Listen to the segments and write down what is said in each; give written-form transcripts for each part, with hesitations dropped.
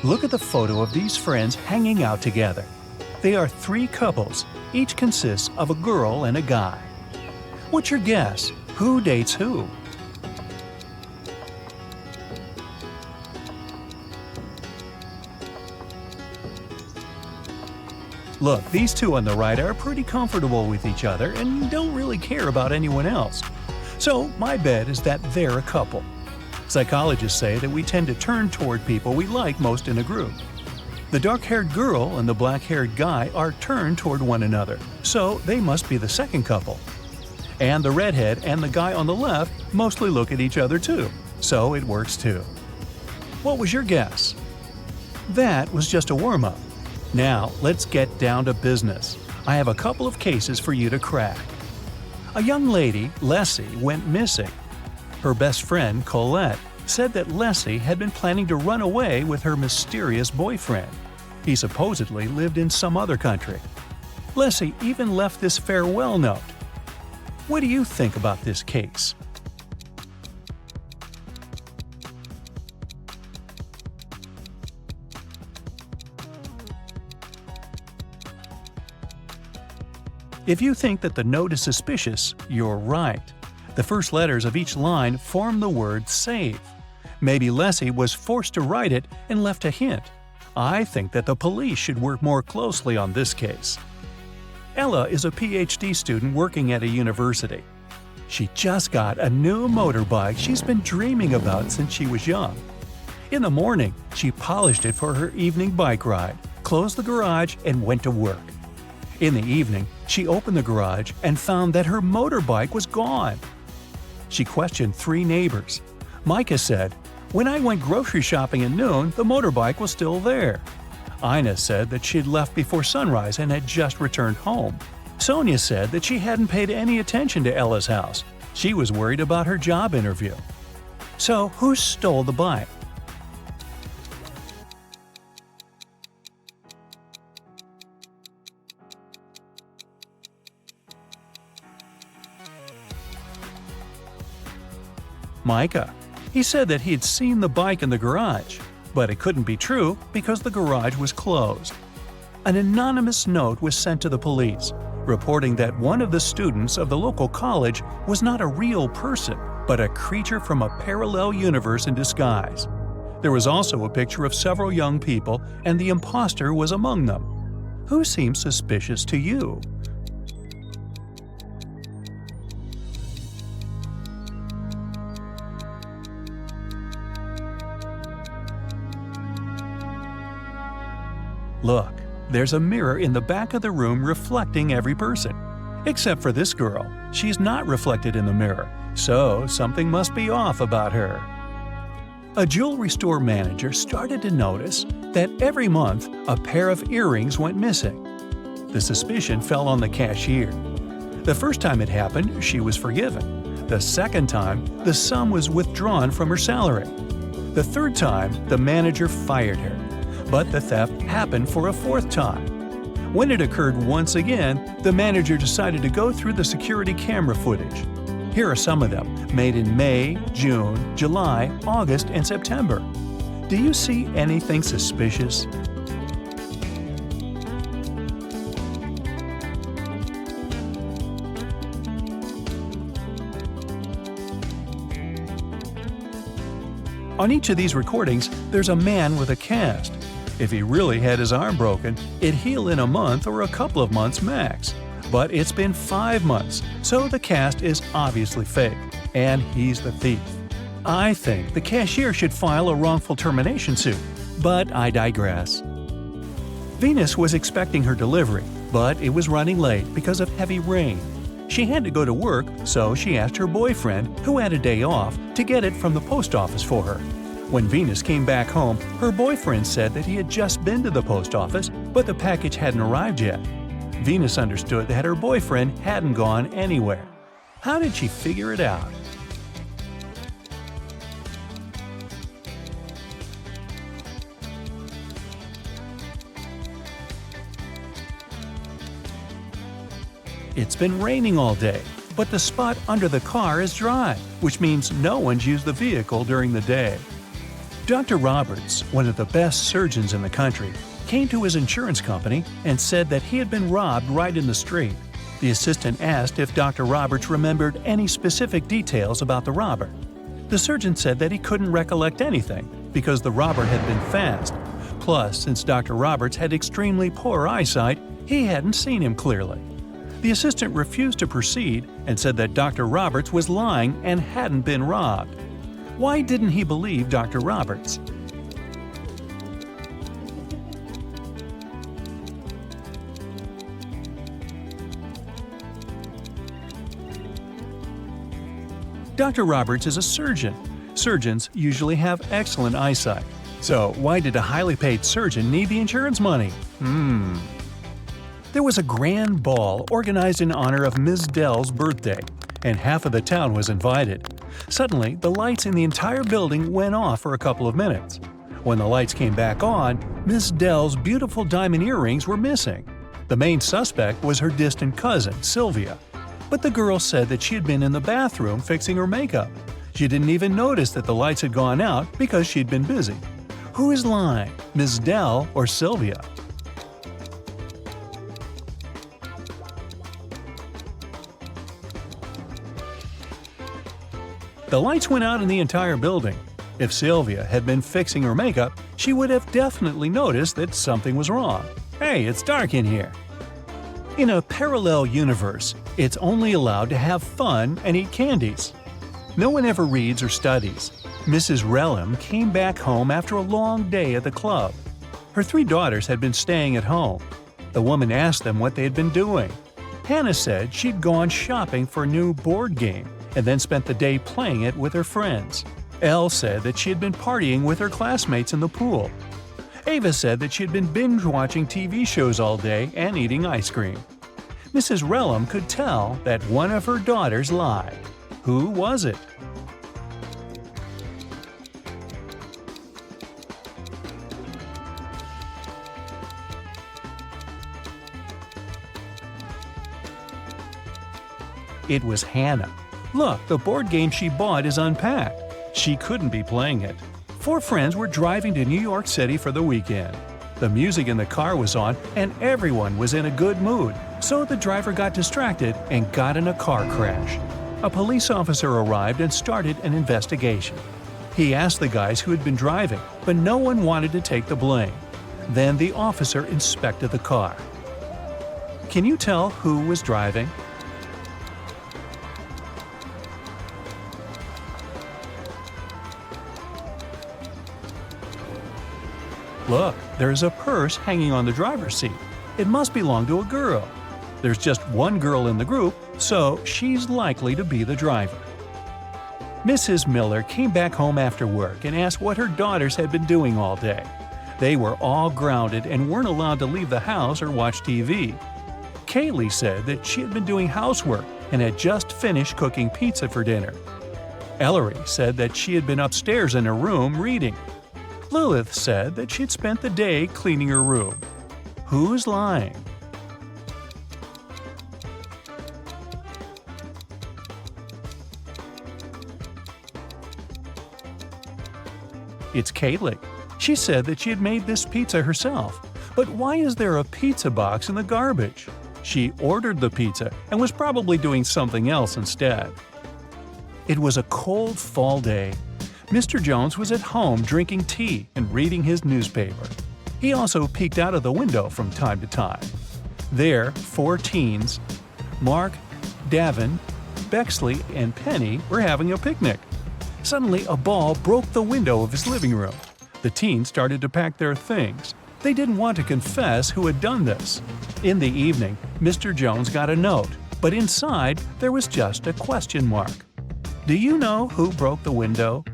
Look at the photo of these friends hanging out together. They are three couples, each consists of a girl and a guy. What's your guess? Who dates who? Look, these two on the right are pretty comfortable with each other and don't really care about anyone else. So my bet is that they're a couple. Psychologists say that we tend to turn toward people we like most in a group. The dark-haired girl and the black-haired guy are turned toward one another, so they must be the second couple. And the redhead and the guy on the left mostly look at each other too, so it works too. What was your guess? That was just a warm-up. Now, let's get down to business. I have a couple of cases for you to crack. A young lady, Leslie, went missing. Her best friend, Colette, said that Leslie had been planning to run away with her mysterious boyfriend. He supposedly lived in some other country. Leslie even left this farewell note. What do you think about this case? If you think that the note is suspicious, you're right. The first letters of each line form the word save. Maybe Leslie was forced to write it and left a hint. I think that the police should work more closely on this case. Ella is a PhD student working at a university. She just got a new motorbike she's been dreaming about since she was young. In the morning, she polished it for her evening bike ride, closed the garage, and went to work. In the evening, she opened the garage and found that her motorbike was gone. She questioned three neighbors. Micah said, "When I went grocery shopping at noon, the motorbike was still there." Ina said that she'd left before sunrise and had just returned home. Sonia said that she hadn't paid any attention to Ella's house. She was worried about her job interview. So, who stole the bike? Micah. He said that he had seen the bike in the garage, but it couldn't be true because the garage was closed. An anonymous note was sent to the police, reporting that one of the students of the local college was not a real person, but a creature from a parallel universe in disguise. There was also a picture of several young people, and the imposter was among them. Who seems suspicious to you? Look, there's a mirror in the back of the room reflecting every person. Except for this girl. She's not reflected in the mirror, so something must be off about her. A jewelry store manager started to notice that every month a pair of earrings went missing. The suspicion fell on the cashier. The first time it happened, she was forgiven. The second time, the sum was withdrawn from her salary. The third time, the manager fired her. But the theft happened for a fourth time. When it occurred once again, the manager decided to go through the security camera footage. Here are some of them, made in May, June, July, August, and September. Do you see anything suspicious? On each of these recordings, there's a man with a cast. If he really had his arm broken, it'd heal in a month or a couple of months max. But it's been 5 months, so the cast is obviously fake, and he's the thief. I think the cashier should file a wrongful termination suit, but I digress. Venus was expecting her delivery, but it was running late because of heavy rain. She had to go to work, so she asked her boyfriend, who had a day off, to get it from the post office for her. When Venus came back home, her boyfriend said that he had just been to the post office, but the package hadn't arrived yet. Venus understood that her boyfriend hadn't gone anywhere. How did she figure it out? It's been raining all day, but the spot under the car is dry, which means no one's used the vehicle during the day. Dr. Roberts, one of the best surgeons in the country, came to his insurance company and said that he had been robbed right in the street. The assistant asked if Dr. Roberts remembered any specific details about the robber. The surgeon said that he couldn't recollect anything because the robber had been fast. Plus, since Dr. Roberts had extremely poor eyesight, he hadn't seen him clearly. The assistant refused to proceed and said that Dr. Roberts was lying and hadn't been robbed. Why didn't he believe Dr. Roberts? Dr. Roberts is a surgeon. Surgeons usually have excellent eyesight. So why did a highly paid surgeon need the insurance money? There was a grand ball organized in honor of Ms. Dell's birthday, and half of the town was invited. Suddenly, the lights in the entire building went off for a couple of minutes. When the lights came back on, Ms. Dell's beautiful diamond earrings were missing. The main suspect was her distant cousin, Sylvia. But the girl said that she had been in the bathroom fixing her makeup. She didn't even notice that the lights had gone out because she'd been busy. Who is lying, Ms. Dell or Sylvia? The lights went out in the entire building. If Sylvia had been fixing her makeup, she would have definitely noticed that something was wrong. Hey, it's dark in here. In a parallel universe, it's only allowed to have fun and eat candies. No one ever reads or studies. Mrs. Relham came back home after a long day at the club. Her 3 daughters had been staying at home. The woman asked them what they had been doing. Hannah said she'd gone shopping for a new board game and then spent the day playing it with her friends. Elle said that she had been partying with her classmates in the pool. Ava said that she had been binge-watching TV shows all day and eating ice cream. Mrs. Relham could tell that one of her daughters lied. Who was it? It was Hannah. Look, the board game she bought is unpacked. She couldn't be playing it. 4 friends were driving to New York City for the weekend. The music in the car was on and everyone was in a good mood, so the driver got distracted and got in a car crash. A police officer arrived and started an investigation. He asked the guys who had been driving, but no one wanted to take the blame. Then the officer inspected the car. Can you tell who was driving? Look, there's a purse hanging on the driver's seat. It must belong to a girl. There's just one girl in the group, so she's likely to be the driver. Mrs. Miller came back home after work and asked what her daughters had been doing all day. They were all grounded and weren't allowed to leave the house or watch TV. Kaylee said that she had been doing housework and had just finished cooking pizza for dinner. Ellery said that she had been upstairs in her room reading. Lilith said that she'd spent the day cleaning her room. Who's lying? It's Kaylee. She said that she had made this pizza herself. But why is there a pizza box in the garbage? She ordered the pizza and was probably doing something else instead. It was a cold fall day. Mr. Jones was at home drinking tea and reading his newspaper. He also peeked out of the window from time to time. There, 4 teens, Mark, Davin, Bexley, and Penny, were having a picnic. Suddenly, a ball broke the window of his living room. The teens started to pack their things. They didn't want to confess who had done this. In the evening, Mr. Jones got a note, but inside there was just a question mark. Do you know who broke the window?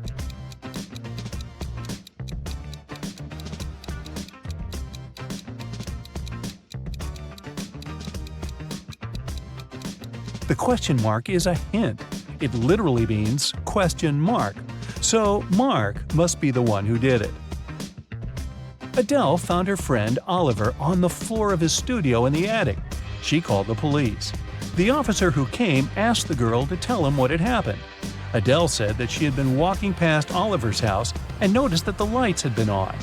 The question mark is a hint. It literally means question mark. So Mark must be the one who did it. Adele found her friend Oliver on the floor of his studio in the attic. She called the police. The officer who came asked the girl to tell him what had happened. Adele said that she had been walking past Oliver's house and noticed that the lights had been on.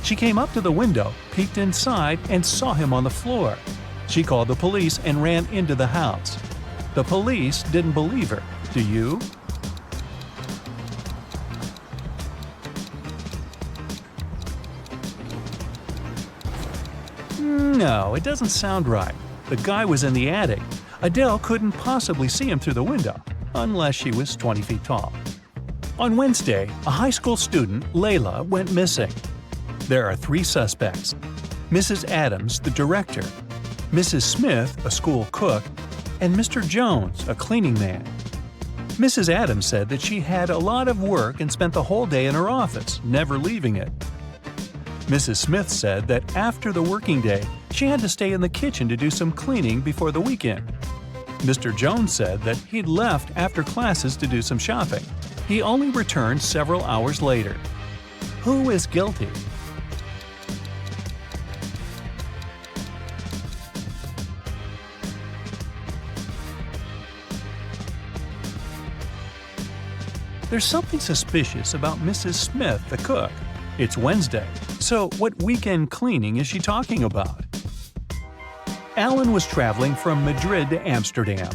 She came up to the window, peeked inside, and saw him on the floor. She called the police and ran into the house. The police didn't believe her. Do you? No, it doesn't sound right. The guy was in the attic. Adele couldn't possibly see him through the window, unless she was 20 feet tall. On Wednesday, a high school student, Layla, went missing. There are 3 suspects: Mrs. Adams, the director, Mrs. Smith, a school cook, and Mr. Jones, a cleaning man. Mrs. Adams said that she had a lot of work and spent the whole day in her office, never leaving it. Mrs. Smith said that after the working day, she had to stay in the kitchen to do some cleaning before the weekend. Mr. Jones said that he'd left after classes to do some shopping. He only returned several hours later. Who is guilty? There's something suspicious about Mrs. Smith, the cook. It's Wednesday, so what weekend cleaning is she talking about? Alan was traveling from Madrid to Amsterdam,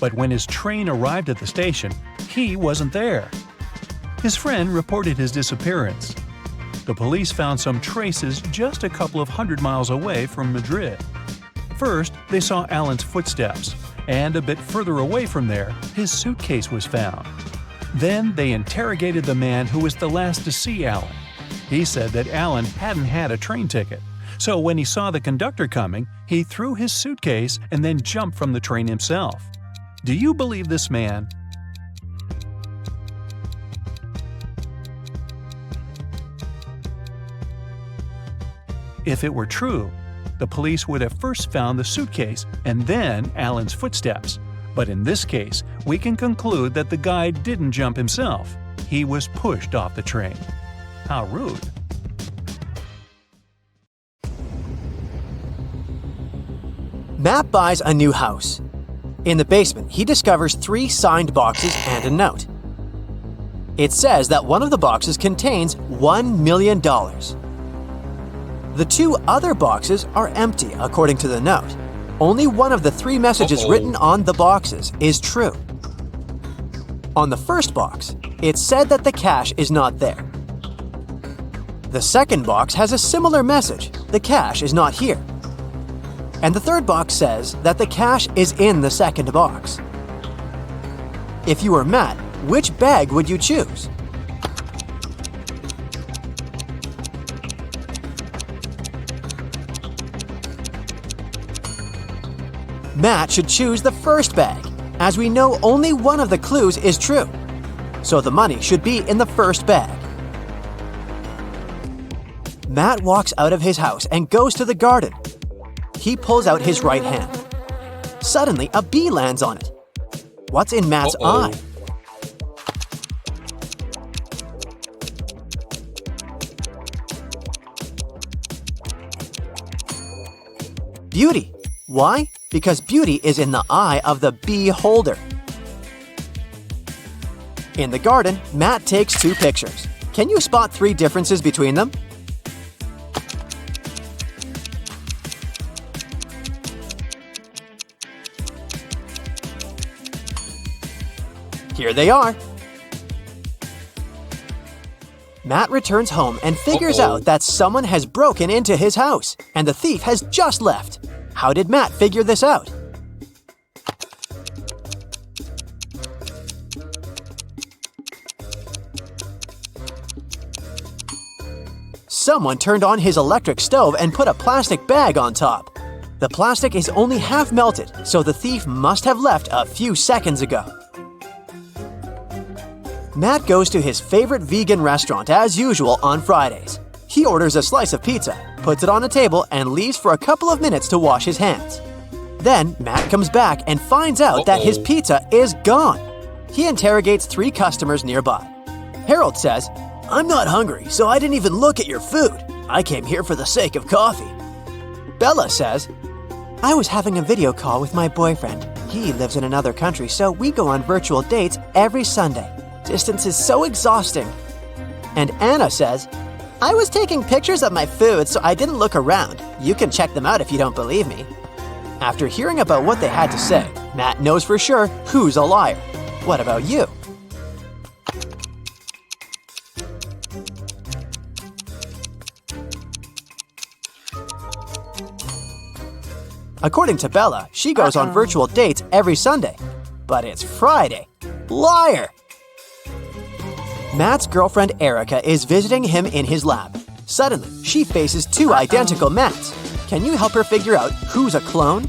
but when his train arrived at the station, he wasn't there. His friend reported his disappearance. The police found some traces just a couple of hundred miles away from Madrid. First, they saw Alan's footsteps, and a bit further away from there, his suitcase was found. Then they interrogated the man who was the last to see Alan. He said that Alan hadn't had a train ticket, so when he saw the conductor coming, he threw his suitcase and then jumped from the train himself. Do you believe this man? If it were true, the police would have first found the suitcase and then Alan's footsteps. But in this case, we can conclude that the guy didn't jump himself. He was pushed off the train. How rude. Matt buys a new house. In the basement, he discovers 3 signed boxes and a note. It says that one of the boxes contains $1 million. The 2 other boxes are empty, according to the note. Only one of the 3 messages written on the boxes is true. On the first box, it said that the cash is not there. The second box has a similar message: the cash is not here. And the third box says that the cash is in the second box. If you were Matt, which bag would you choose? Matt should choose the first bag, as we know only one of the clues is true. So the money should be in the first bag. Matt walks out of his house and goes to the garden. He pulls out his right hand. Suddenly, a bee lands on it. What's in Matt's eye? Beauty. Why? Because beauty is in the eye of the bee holder. In the garden, Matt takes 2 pictures. Can you spot 3 differences between them? Here they are. Matt returns home and figures out that someone has broken into his house, and the thief has just left. How did Matt figure this out? Someone turned on his electric stove and put a plastic bag on top. The plastic is only half melted, so the thief must have left a few seconds ago. Matt goes to his favorite vegan restaurant as usual on Fridays. He orders a slice of pizza, puts it on a table, and leaves for a couple of minutes to wash his hands. Then, Matt comes back and finds out that his pizza is gone. He interrogates 3 customers nearby. Harold says, "I'm not hungry, so I didn't even look at your food. I came here for the sake of coffee." Bella says, "I was having a video call with my boyfriend. He lives in another country, so we go on virtual dates every Sunday. Distance is so exhausting." And Anna says, I was taking pictures of my food, so I didn't look around. You can check them out if you don't believe me. After hearing about what they had to say, Matt knows for sure who's a liar. What about you? According to Bella, she goes on virtual dates every Sunday. But it's Friday. Liar! Matt's girlfriend Erica is visiting him in his lab. Suddenly, she faces two identical Matts. Can you help her figure out who's a clone?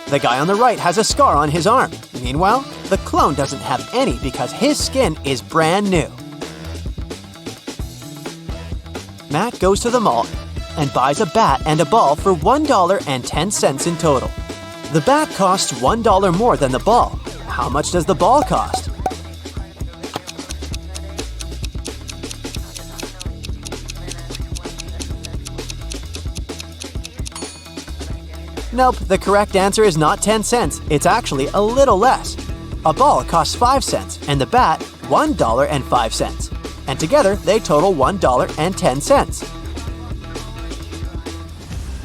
The guy on the right has a scar on his arm. Meanwhile, the clone doesn't have any because his skin is brand new. Matt goes to the mall and buys a bat and a ball for $1.10 in total. The bat costs $1 more than the ball. How much does the ball cost? Nope, the correct answer is not 10 cents. It's actually a little less. A ball costs 5 cents and the bat $1.05. And together they total $1.10.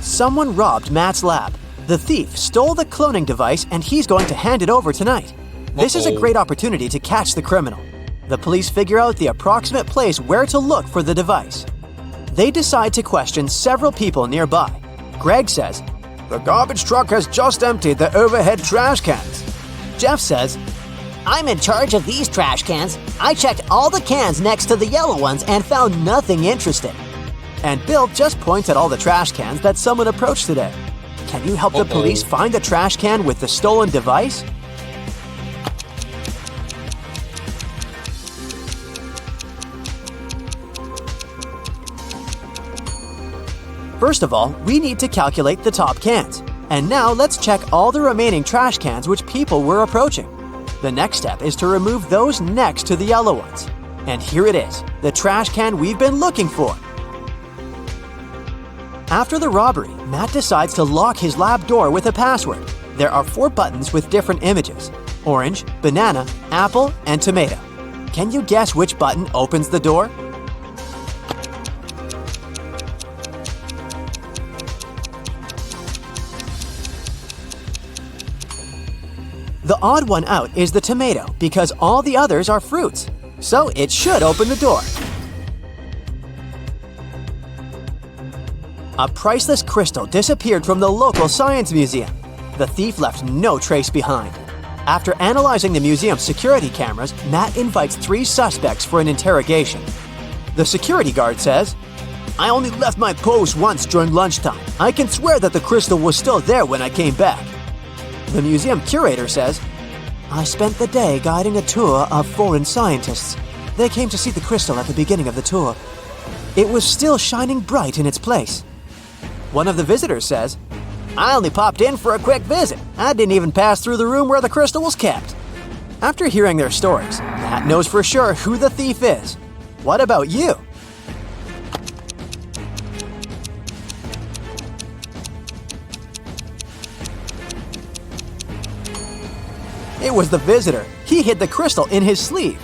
Someone robbed Matt's lab. The thief stole the cloning device and he's going to hand it over tonight. This is a great opportunity to catch the criminal. The police figure out the approximate place where to look for the device. They decide to question several people nearby. Greg says, "The garbage truck has just emptied the overhead trash cans." Jeff says, I'm in charge of these trash cans. I checked all the cans next to the yellow ones and found nothing interesting. And Bill just points at all the trash cans that someone approached today. Can you help the police find the trash can with the stolen device? First of all, we need to calculate the top cans. And now let's check all the remaining trash cans which people were approaching. The next step is to remove those next to the yellow ones. And here it is, the trash can we've been looking for. After the robbery, Matt decides to lock his lab door with a password. There are 4 buttons with different images: orange, banana, apple, and tomato. Can you guess which button opens the door? The odd one out is the tomato because all the others are fruits, so it should open the door. A priceless crystal disappeared from the local science museum. The thief left no trace behind. After analyzing the museum's security cameras, Matt invites 3 suspects for an interrogation. The security guard says, "I only left my post once during lunchtime. I can swear that the crystal was still there when I came back." The museum curator says, "I spent the day guiding a tour of foreign scientists. They came to see the crystal at the beginning of the tour. It was still shining bright in its place." One of the visitors says, "I only popped in for a quick visit. I didn't even pass through the room where the crystal was kept." After hearing their stories, Matt knows for sure who the thief is. What about you? It was the visitor. He hid the crystal in his sleeve.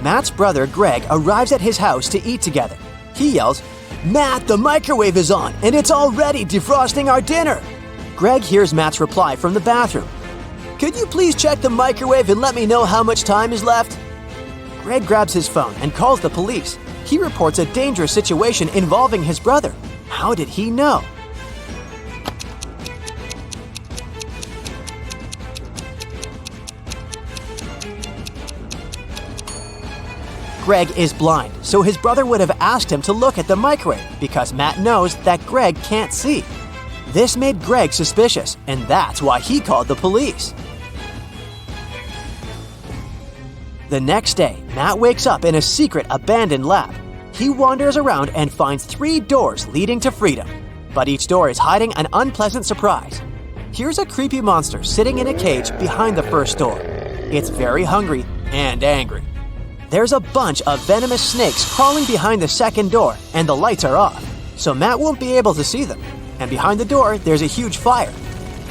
Matt's brother, Greg, arrives at his house to eat together. He yells, "Matt, the microwave is on, and it's already defrosting our dinner!" Greg hears Matt's reply from the bathroom. "Could you please check the microwave and let me know how much time is left?" Greg grabs his phone and calls the police. He reports a dangerous situation involving his brother. How did he know? Greg is blind, so his brother would have asked him to look at the microwave because Matt knows that Greg can't see. This made Greg suspicious, and that's why he called the police. The next day, Matt wakes up in a secret abandoned lab. He wanders around and finds 3 doors leading to freedom, but each door is hiding an unpleasant surprise. Here's a creepy monster sitting in a cage behind the first door. It's very hungry and angry. There's a bunch of venomous snakes crawling behind the second door, and the lights are off, so Matt won't be able to see them. and behind the door there's a huge fire.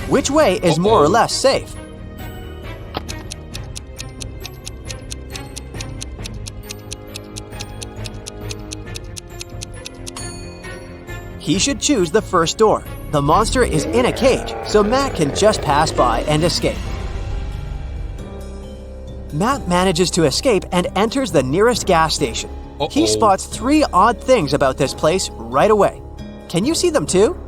Which way is more or less safe? He should choose the first door. The monster is in a cage, so Matt can just pass by and escape. Matt manages to escape and enters the nearest gas station. He spots 3 odd things about this place right away. Can you see them too?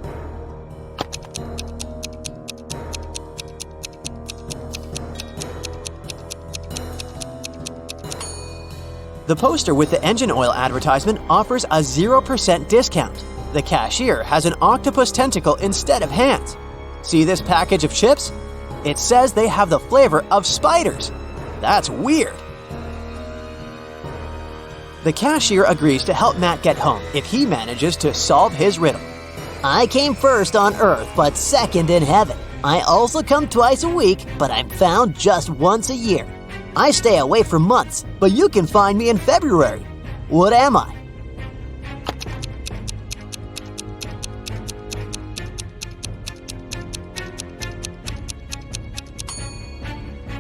The poster with the engine oil advertisement offers a 0% discount. The cashier has an octopus tentacle instead of hands. See this package of chips? It says they have the flavor of spiders. That's weird. The cashier agrees to help Matt get home if he manages to solve his riddle. I came first on Earth, but second in heaven. I also come twice a week, but I'm found just once a year. I stay away for months, but you can find me in February. What am I?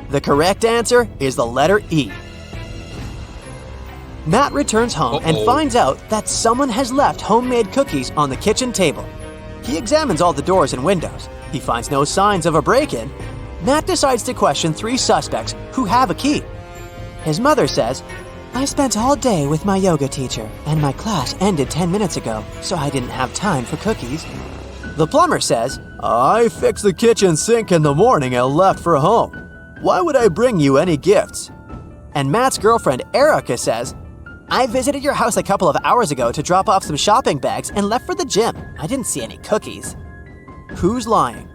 The correct answer is the letter E. Matt returns home and finds out that someone has left homemade cookies on the kitchen table. He examines all the doors and windows. He finds no signs of a break-in. Matt decides to question 3 suspects who have a key. His mother says, "I spent all day with my yoga teacher, and my class ended 10 minutes ago, so I didn't have time for cookies." The plumber says, "I fixed the kitchen sink in the morning and left for home. Why would I bring you any gifts?" And Matt's girlfriend Erica says, "I visited your house a couple of hours ago to drop off some shopping bags and left for the gym. I didn't see any cookies." Who's lying?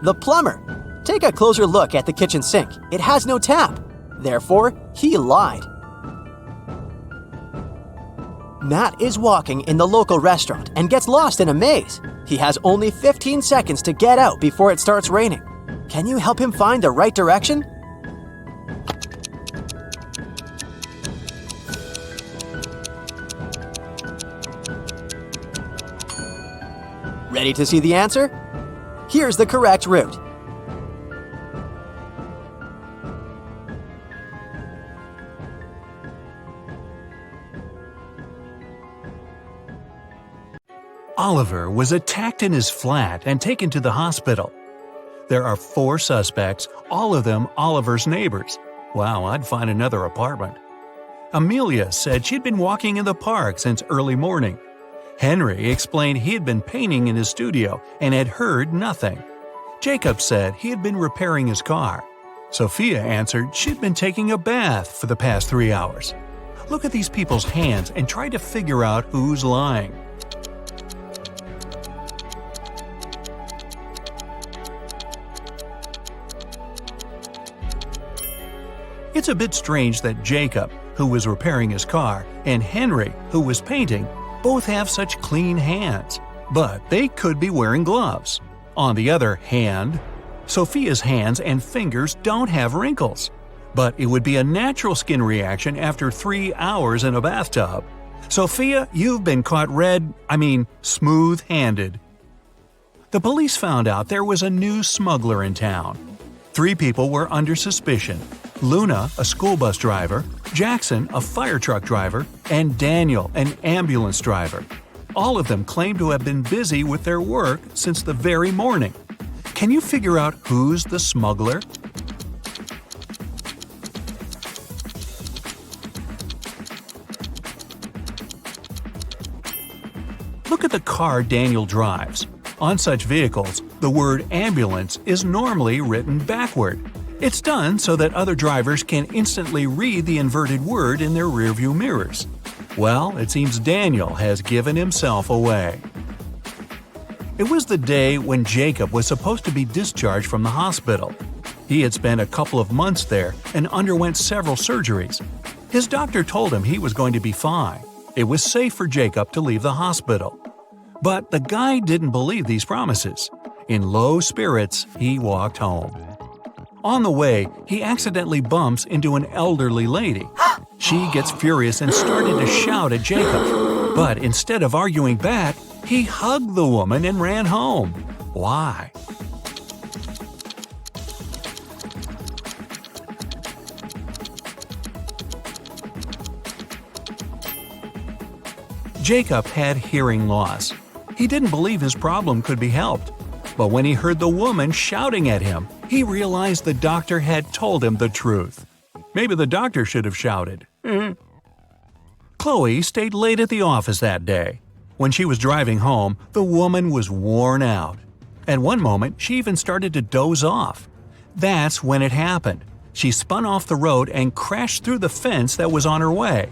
The plumber. Take a closer look at the kitchen sink. It has no tap. Therefore, he lied. Matt is walking in the local restaurant and gets lost in a maze. He has only 15 seconds to get out before it starts raining. Can you help him find the right direction? Ready to see the answer? Here's the correct route. Oliver was attacked in his flat and taken to the hospital. There are 4 suspects, all of them Oliver's neighbors. Wow, I'd find another apartment. Amelia said she'd been walking in the park since early morning. Henry explained he had been painting in his studio and had heard nothing. Jacob said he had been repairing his car. Sophia answered she'd been taking a bath for the past 3 hours. Look at these people's hands and try to figure out who's lying. It's a bit strange that Jacob, who was repairing his car, and Henry, who was painting, both have such clean hands, but they could be wearing gloves. On the other hand, Sophia's hands and fingers don't have wrinkles, but it would be a natural skin reaction after 3 hours in a bathtub. Sophia, you've been caught smooth-handed. The police found out there was a new smuggler in town. 3 people were under suspicion: Luna, a school bus driver, Jackson, a fire truck driver, and Daniel, an ambulance driver. All of them claim to have been busy with their work since the very morning. Can you figure out who's the smuggler? Look at the car Daniel drives. On such vehicles, the word ambulance is normally written backward. It's done so that other drivers can instantly read the inverted word in their rearview mirrors. Well, it seems Daniel has given himself away. It was the day when Jacob was supposed to be discharged from the hospital. He had spent a couple of months there and underwent several surgeries. His doctor told him he was going to be fine. It was safe for Jacob to leave the hospital. But the guy didn't believe these promises. In low spirits, he walked home. On the way, he accidentally bumps into an elderly lady. She gets furious and started to shout at Jacob. But instead of arguing back, he hugged the woman and ran home. Why? Jacob had hearing loss. He didn't believe his problem could be helped. But when he heard the woman shouting at him, he realized the doctor had told him the truth. Maybe the doctor should have shouted. Chloe stayed late at the office that day. When she was driving home, the woman was worn out. At one moment, she even started to doze off. That's when it happened. She spun off the road and crashed through the fence that was on her way.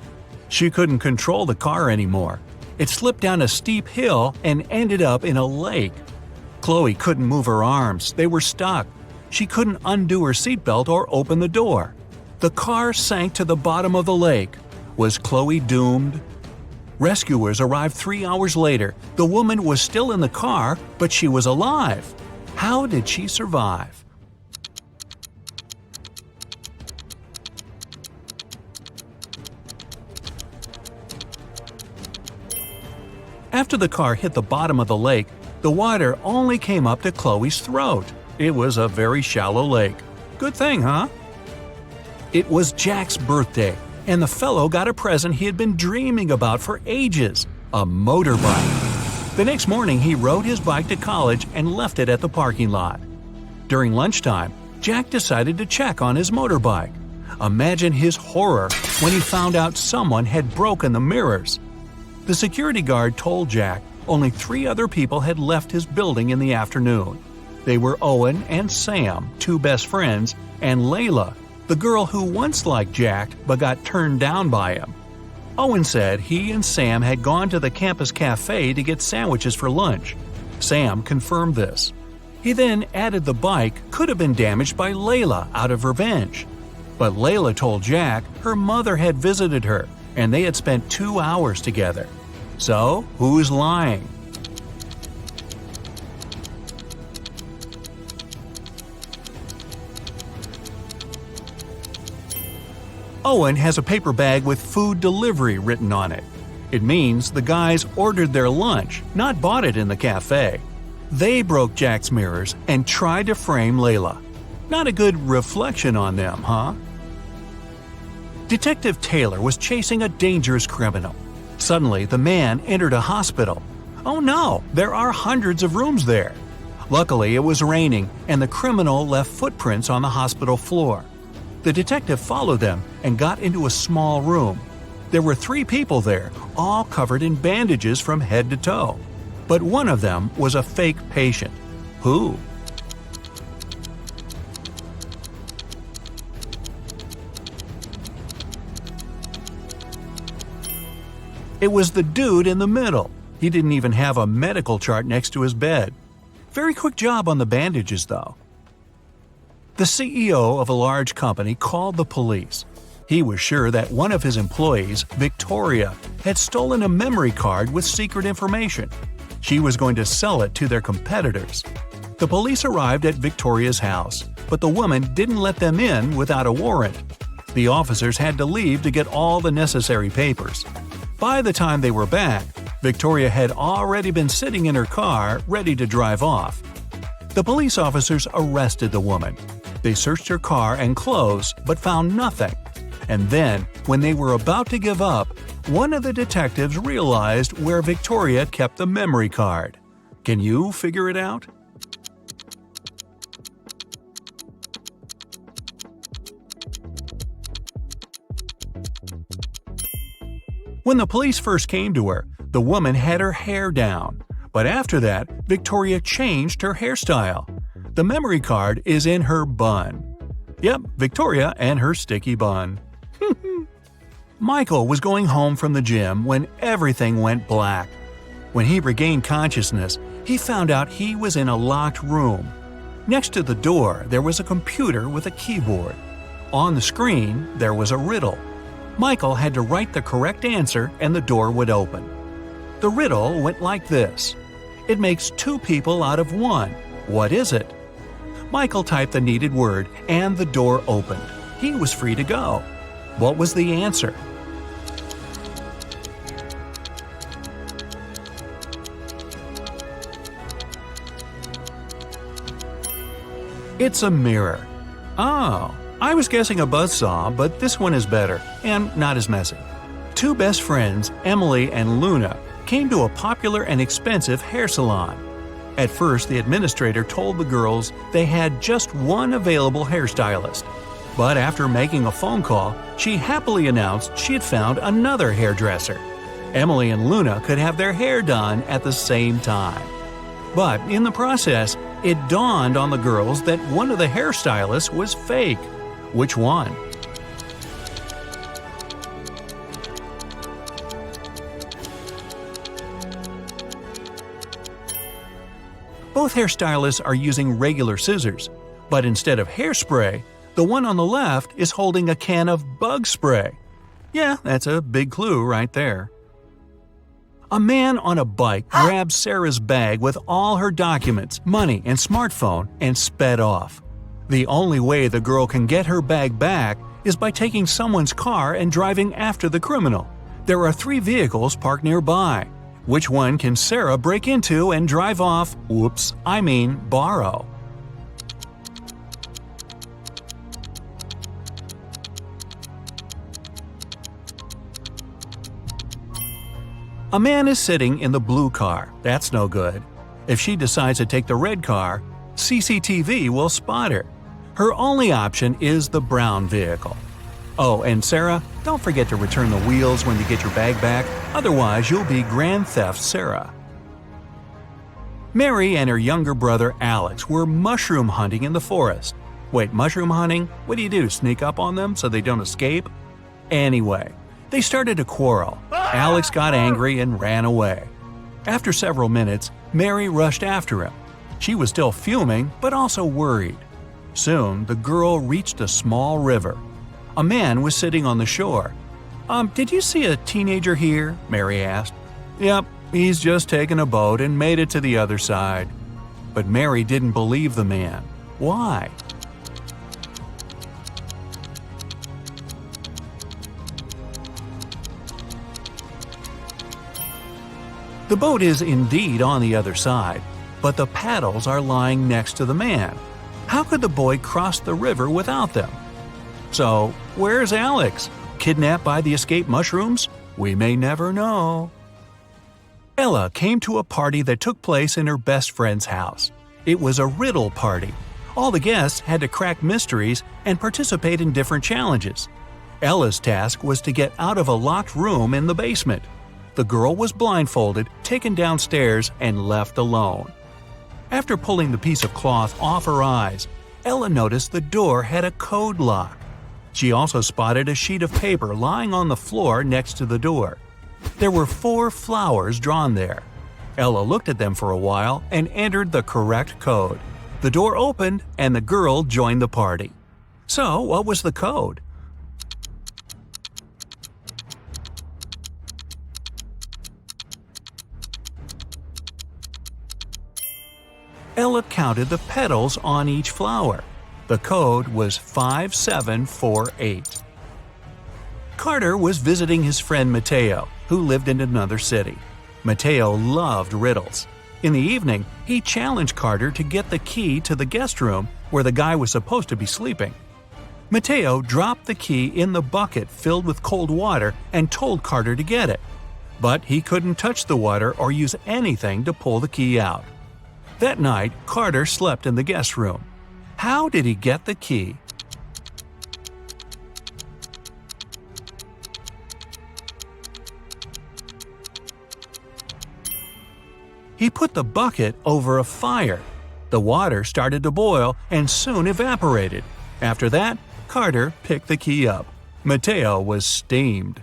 She couldn't control the car anymore. It slipped down a steep hill and ended up in a lake. Chloe couldn't move her arms. They were stuck. She couldn't undo her seatbelt or open the door. The car sank to the bottom of the lake. Was Chloe doomed? Rescuers arrived 3 hours later. The woman was still in the car, but she was alive. How did she survive? After the car hit the bottom of the lake, the water only came up to Chloe's throat. It was a very shallow lake. Good thing, huh? It was Jack's birthday, and the fellow got a present he had been dreaming about for ages – a motorbike. The next morning, he rode his bike to college and left it at the parking lot. During lunchtime, Jack decided to check on his motorbike. Imagine his horror when he found out someone had broken the mirrors. The security guard told Jack only 3 other people had left his building in the afternoon. They were Owen and Sam, 2 best friends, and Layla, the girl who once liked Jack but got turned down by him. Owen said he and Sam had gone to the campus cafe to get sandwiches for lunch. Sam confirmed this. He then added the bike could have been damaged by Layla out of revenge. But Layla told Jack her mother had visited her and they had spent 2 hours together. So, who's lying? Owen has a paper bag with food delivery written on it. It means the guys ordered their lunch, not bought it in the cafe. They broke Jack's mirrors and tried to frame Layla. Not a good reflection on them, huh? Detective Taylor was chasing a dangerous criminal. Suddenly, the man entered a hospital. Oh no, there are hundreds of rooms there. Luckily, it was raining, and the criminal left footprints on the hospital floor. The detective followed them and got into a small room. There were 3 people there, all covered in bandages from head to toe. But one of them was a fake patient. Who? It was the dude in the middle. He didn't even have a medical chart next to his bed. Very quick job on the bandages, though. The CEO of a large company called the police. He was sure that one of his employees, Victoria, had stolen a memory card with secret information. She was going to sell it to their competitors. The police arrived at Victoria's house, but the woman didn't let them in without a warrant. The officers had to leave to get all the necessary papers. By the time they were back, Victoria had already been sitting in her car, ready to drive off. The police officers arrested the woman. They searched her car and clothes, but found nothing. And then, when they were about to give up, one of the detectives realized where Victoria kept the memory card. Can you figure it out? When the police first came to her, the woman had her hair down. But after that, Victoria changed her hairstyle. The memory card is in her bun. Yep, Victoria and her sticky bun. Michael was going home from the gym when everything went black. When he regained consciousness, he found out he was in a locked room. Next to the door, there was a computer with a keyboard. On the screen, there was a riddle. Michael had to write the correct answer and the door would open. The riddle went like this. It makes 2 people out of 1. What is it? Michael typed the needed word, and the door opened. He was free to go. What was the answer? It's a mirror. Oh, I was guessing a buzzsaw, but this one is better, and not as messy. Two best friends, Emily and Luna, came to a popular and expensive hair salon. At first, the administrator told the girls they had just one available hairstylist. But after making a phone call, she happily announced she had found another hairdresser. Emily and Luna could have their hair done at the same time. But in the process, it dawned on the girls that one of the hairstylists was fake. Which one? Both hairstylists are using regular scissors, but instead of hairspray, the one on the left is holding a can of bug spray. Yeah, that's a big clue right there. A man on a bike grabbed Sarah's bag with all her documents, money, and smartphone and sped off. The only way the girl can get her bag back is by taking someone's car and driving after the criminal. There are 3 vehicles parked nearby. Which one can Sarah break into and drive off? Borrow. A man is sitting in the blue car. That's no good. If she decides to take the red car, CCTV will spot her. Her only option is the brown vehicle. Oh, and Sarah, don't forget to return the wheels when you get your bag back, otherwise you'll be Grand Theft Sarah. Mary and her younger brother Alex were mushroom hunting in the forest. Wait, mushroom hunting? What do? Sneak up on them so they don't escape? Anyway, they started a quarrel. Alex got angry and ran away. After several minutes, Mary rushed after him. She was still fuming, but also worried. Soon, the girl reached a small river. A man was sitting on the shore. Did you see a teenager here?" Mary asked. "Yep, he's just taken a boat and made it to the other side." But Mary didn't believe the man. Why? The boat is indeed on the other side, but the paddles are lying next to the man. How could the boy cross the river without them? So, where's Alex? Kidnapped by the escaped mushrooms? We may never know. Ella came to a party that took place in her best friend's house. It was a riddle party. All the guests had to crack mysteries and participate in different challenges. Ella's task was to get out of a locked room in the basement. The girl was blindfolded, taken downstairs, and left alone. After pulling the piece of cloth off her eyes, Ella noticed the door had a code lock. She also spotted a sheet of paper lying on the floor next to the door. There were 4 flowers drawn there. Ella looked at them for a while and entered the correct code. The door opened and the girl joined the party. So, what was the code? Ella counted the petals on each flower. The code was 5748. Carter was visiting his friend Mateo, who lived in another city. Mateo loved riddles. In the evening, he challenged Carter to get the key to the guest room where the guy was supposed to be sleeping. Mateo dropped the key in the bucket filled with cold water and told Carter to get it. But he couldn't touch the water or use anything to pull the key out. That night, Carter slept in the guest room. How did he get the key? He put the bucket over a fire. The water started to boil and soon evaporated. After that, Carter picked the key up. Mateo was steamed.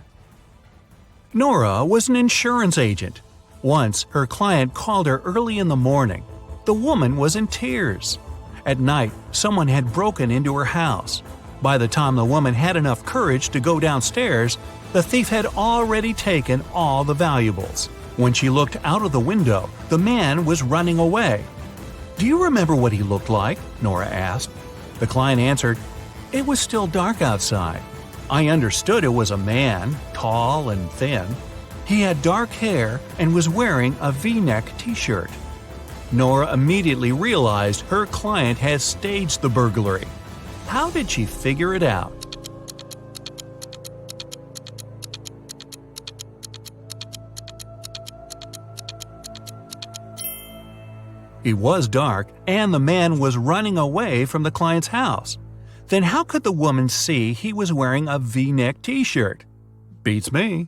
Nora was an insurance agent. Once, her client called her early in the morning. The woman was in tears. At night, someone had broken into her house. By the time the woman had enough courage to go downstairs, the thief had already taken all the valuables. When she looked out of the window, the man was running away. "Do you remember what he looked like?" Nora asked. The client answered, "It was still dark outside. I understood it was a man, tall and thin. He had dark hair and was wearing a V-neck t-shirt." Nora immediately realized her client had staged the burglary. How did she figure it out? It was dark, and the man was running away from the client's house. Then how could the woman see he was wearing a V-neck t-shirt? Beats me.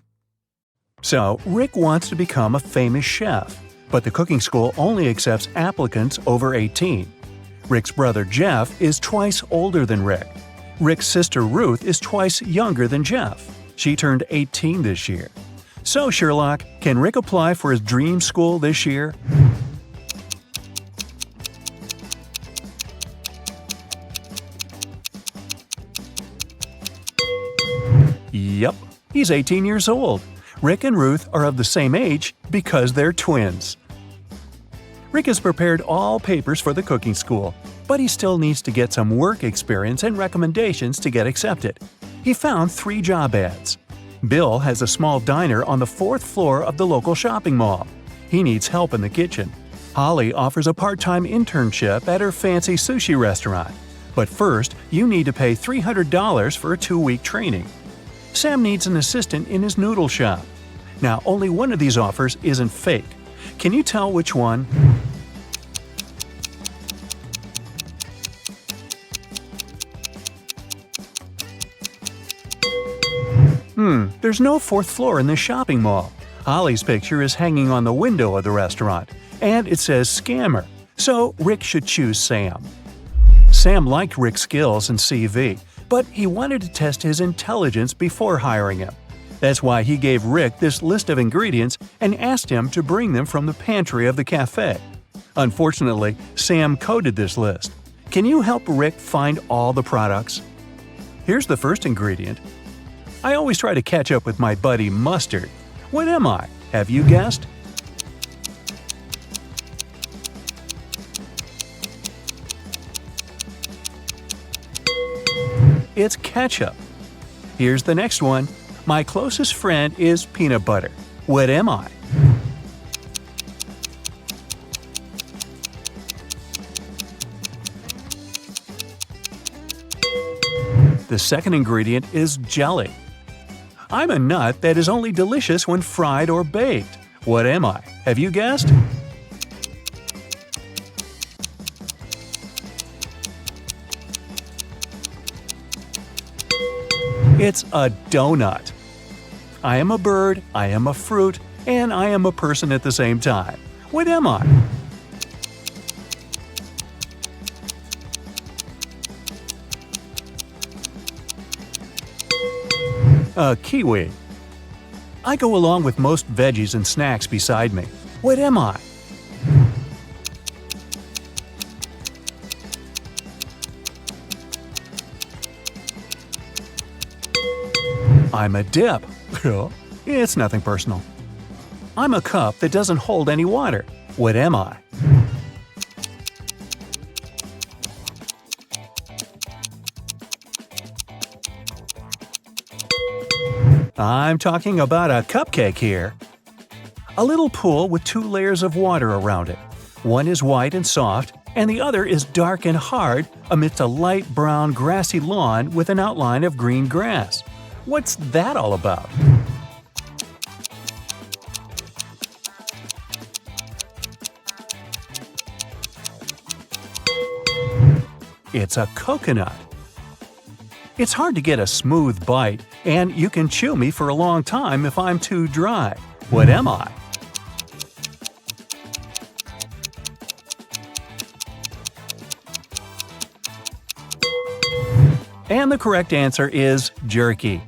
So, Rick wants to become a famous chef, but the cooking school only accepts applicants over 18. Rick's brother Jeff is twice older than Rick. Rick's sister Ruth is twice younger than Jeff. She turned 18 this year. So, Sherlock, can Rick apply for his dream school this year? Yep, he's 18 years old. Rick and Ruth are of the same age because they're twins. Rick has prepared all papers for the cooking school, but he still needs to get some work experience and recommendations to get accepted. He found 3 job ads. Bill has a small diner on the 4th floor of the local shopping mall. He needs help in the kitchen. Holly offers a part-time internship at her fancy sushi restaurant. But first, you need to pay $300 for a 2-week training. Sam needs an assistant in his noodle shop. Now, only one of these offers isn't fake. Can you tell which one? There's no 4th floor in this shopping mall. Holly's picture is hanging on the window of the restaurant, and it says scammer, so Rick should choose Sam. Sam liked Rick's skills and CV, but he wanted to test his intelligence before hiring him. That's why he gave Rick this list of ingredients and asked him to bring them from the pantry of the cafe. Unfortunately, Sam coded this list. Can you help Rick find all the products? Here's the first ingredient. I always try to catch up with my buddy Mustard. What am I? Have you guessed? It's ketchup. Here's the next one. My closest friend is peanut butter. What am I? The second ingredient is jelly. I'm a nut that is only delicious when fried or baked. What am I? Have you guessed? It's a donut. I am a bird, I am a fruit, and I am a person at the same time. What am I? A kiwi. I go along with most veggies and snacks beside me. What am I? I'm a dip. It's nothing personal. I'm a cup that doesn't hold any water. What am I? I'm talking about a cupcake here. A little pool with 2 layers of water around it. One is white and soft, and the other is dark and hard amidst a light brown grassy lawn with an outline of green grass. What's that all about? It's a coconut. It's hard to get a smooth bite, and you can chew me for a long time if I'm too dry. What am I? And the correct answer is jerky.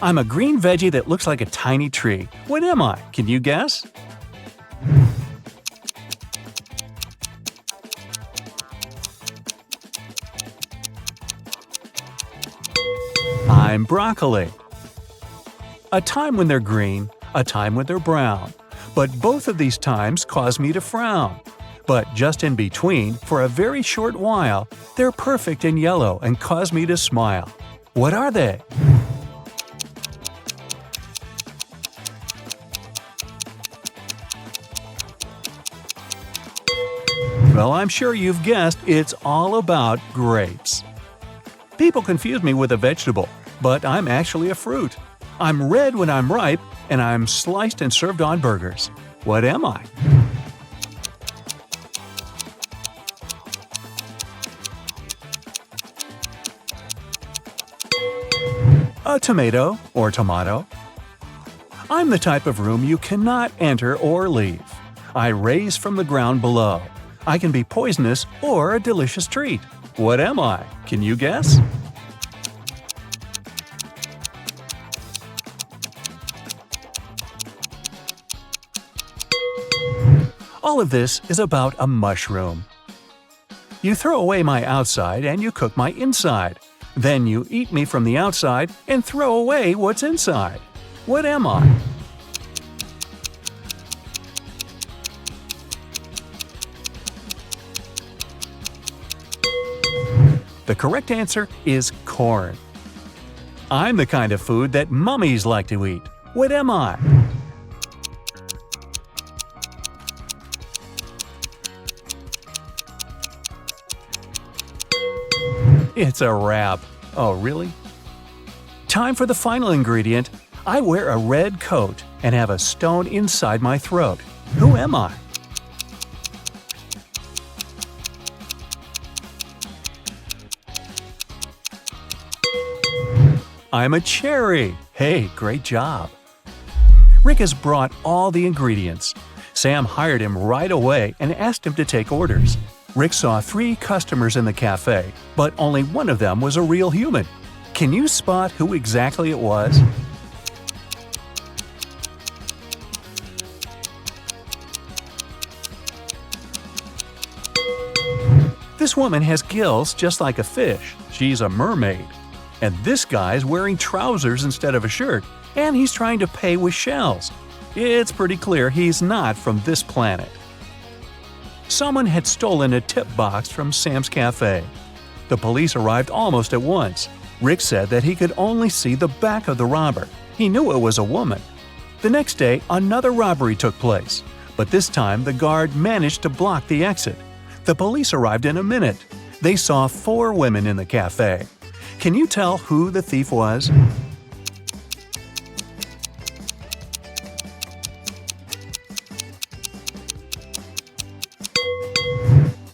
I'm a green veggie that looks like a tiny tree. What am I? Can you guess? I'm broccoli. A time when they're green, a time when they're brown. But both of these times cause me to frown. But just in between, for a very short while, they're perfect in yellow and cause me to smile. What are they? Well, I'm sure you've guessed it's all about grapes. People confuse me with a vegetable, but I'm actually a fruit. I'm red when I'm ripe, and I'm sliced and served on burgers. What am I? A tomato or tomato. I'm the type of room you cannot enter or leave. I raise from the ground below. I can be poisonous or a delicious treat. What am I? Can you guess? All of this is about a mushroom. You throw away my outside and you cook my inside. Then you eat me from the outside and throw away what's inside. What am I? The correct answer is corn. I'm the kind of food that mummies like to eat. What am I? It's a wrap. Oh, really? Time for the final ingredient. I wear a red coat and have a stone inside my throat. Who am I? I'm a cherry. Hey, great job. Rick has brought all the ingredients. Sam hired him right away and asked him to take orders. Rick saw 3 customers in the cafe, but only one of them was a real human. Can you spot who exactly it was? This woman has gills just like a fish. She's a mermaid. And this guy's wearing trousers instead of a shirt, and he's trying to pay with shells. It's pretty clear he's not from this planet. Someone had stolen a tip box from Sam's cafe. The police arrived almost at once. Rick said that he could only see the back of the robber. He knew it was a woman. The next day, another robbery took place, but this time the guard managed to block the exit. The police arrived in a minute. They saw 4 women in the cafe. Can you tell who the thief was?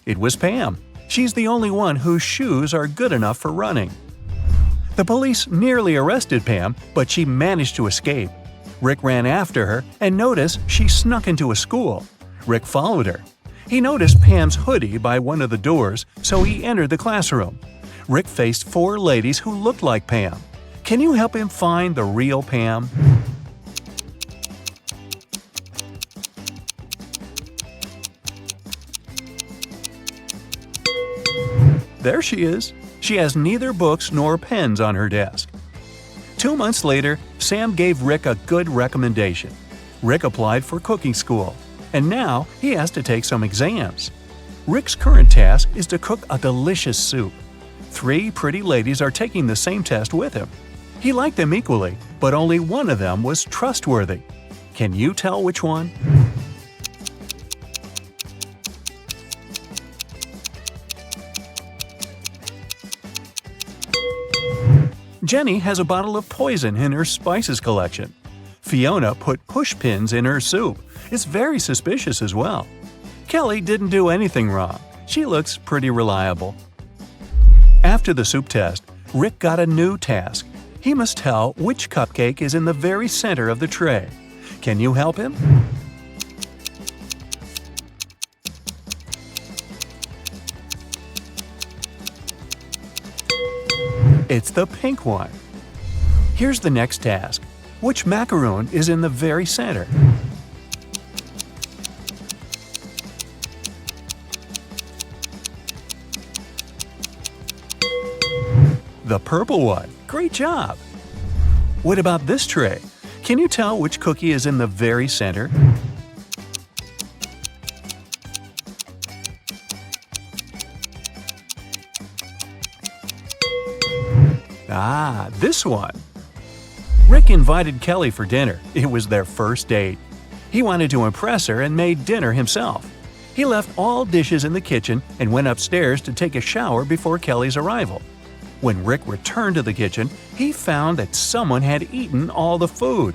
It was Pam. She's the only one whose shoes are good enough for running. The police nearly arrested Pam, but she managed to escape. Rick ran after her and noticed she snuck into a school. Rick followed her. He noticed Pam's hoodie by one of the doors, so he entered the classroom. Rick faced 4 ladies who looked like Pam. Can you help him find the real Pam? There she is. She has neither books nor pens on her desk. 2 months later, Sam gave Rick a good recommendation. Rick applied for cooking school, and now he has to take some exams. Rick's current task is to cook a delicious soup. 3 pretty ladies are taking the same test with him. He liked them equally, but only one of them was trustworthy. Can you tell which one? Jenny has a bottle of poison in her spices collection. Fiona put push pins in her soup. It's very suspicious as well. Kelly didn't do anything wrong. She looks pretty reliable. After the soup test, Rick got a new task. He must tell which cupcake is in the very center of the tray. Can you help him? It's the pink one. Here's the next task. Which macaroon is in the very center? The purple one. Great job! What about this tray? Can you tell which cookie is in the very center? this one. Rick invited Kelly for dinner. It was their first date. He wanted to impress her and made dinner himself. He left all dishes in the kitchen and went upstairs to take a shower before Kelly's arrival. When Rick returned to the kitchen, he found that someone had eaten all the food.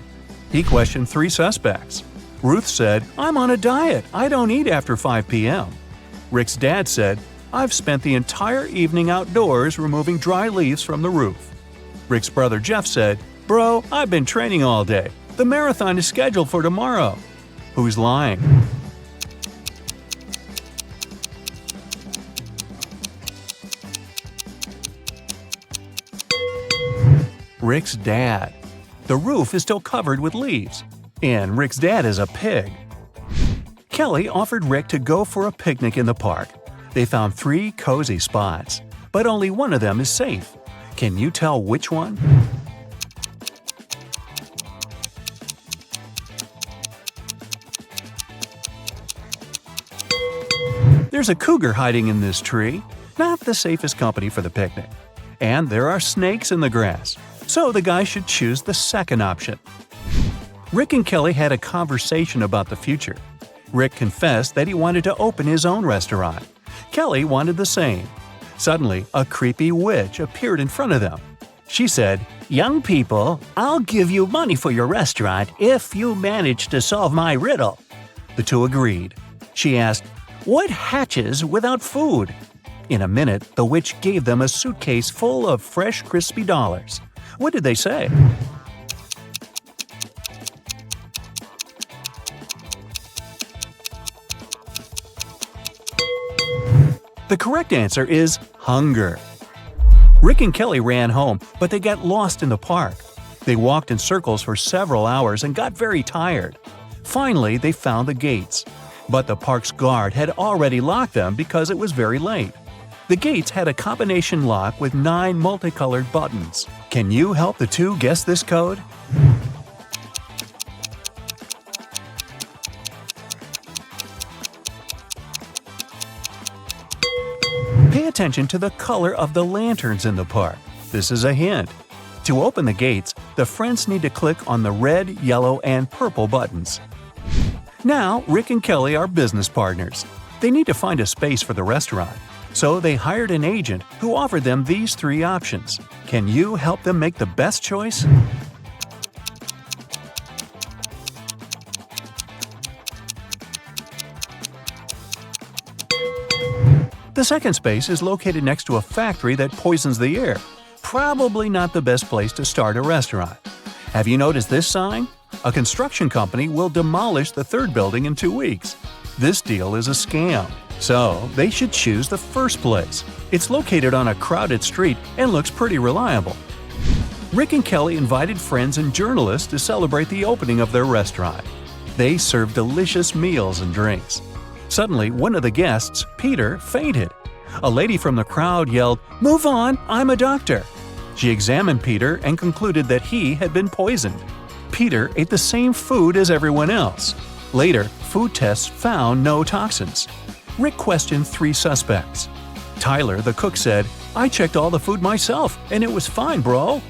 He questioned 3 suspects. Ruth said, "I'm on a diet. I don't eat after 5 p.m." Rick's dad said, "I've spent the entire evening outdoors removing dry leaves from the roof." Rick's brother Jeff said, "Bro, I've been training all day. The marathon is scheduled for tomorrow." Who's lying? Rick's dad. The roof is still covered with leaves, and Rick's dad is a pig. Kelly offered Rick to go for a picnic in the park. They found 3 cozy spots, but only one of them is safe. Can you tell which one? There's a cougar hiding in this tree. Not the safest company for the picnic. And there are snakes in the grass. So the guy should choose the second option. Rick and Kelly had a conversation about the future. Rick confessed that he wanted to open his own restaurant. Kelly wanted the same. Suddenly, a creepy witch appeared in front of them. She said, "Young people, I'll give you money for your restaurant if you manage to solve my riddle." The two agreed. She asked, "What hatches without food?" In a minute, the witch gave them a suitcase full of fresh, crispy dollars. What did they say? The correct answer is hunger. Rick and Kelly ran home, but they got lost in the park. They walked in circles for several hours and got very tired. Finally, they found the gates. But the park's guard had already locked them because it was very late. The gates had a combination lock with 9 multicolored buttons. Can you help the two guess this code? Pay attention to the color of the lanterns in the park. This is a hint. To open the gates, the friends need to click on the red, yellow, and purple buttons. Now, Rick and Kelly are business partners. They need to find a space for the restaurant. So they hired an agent who offered them these 3 options. Can you help them make the best choice? The second space is located next to a factory that poisons the air. Probably not the best place to start a restaurant. Have you noticed this sign? A construction company will demolish the 3rd building in 2 weeks. This deal is a scam. So, they should choose the first place. It's located on a crowded street and looks pretty reliable. Rick and Kelly invited friends and journalists to celebrate the opening of their restaurant. They served delicious meals and drinks. Suddenly, one of the guests, Peter, fainted. A lady from the crowd yelled, "Move on, I'm a doctor." She examined Peter and concluded that he had been poisoned. Peter ate the same food as everyone else. Later, food tests found no toxins. Rick questioned 3 suspects. Tyler, the cook, said, "I checked all the food myself, and it was fine, bro."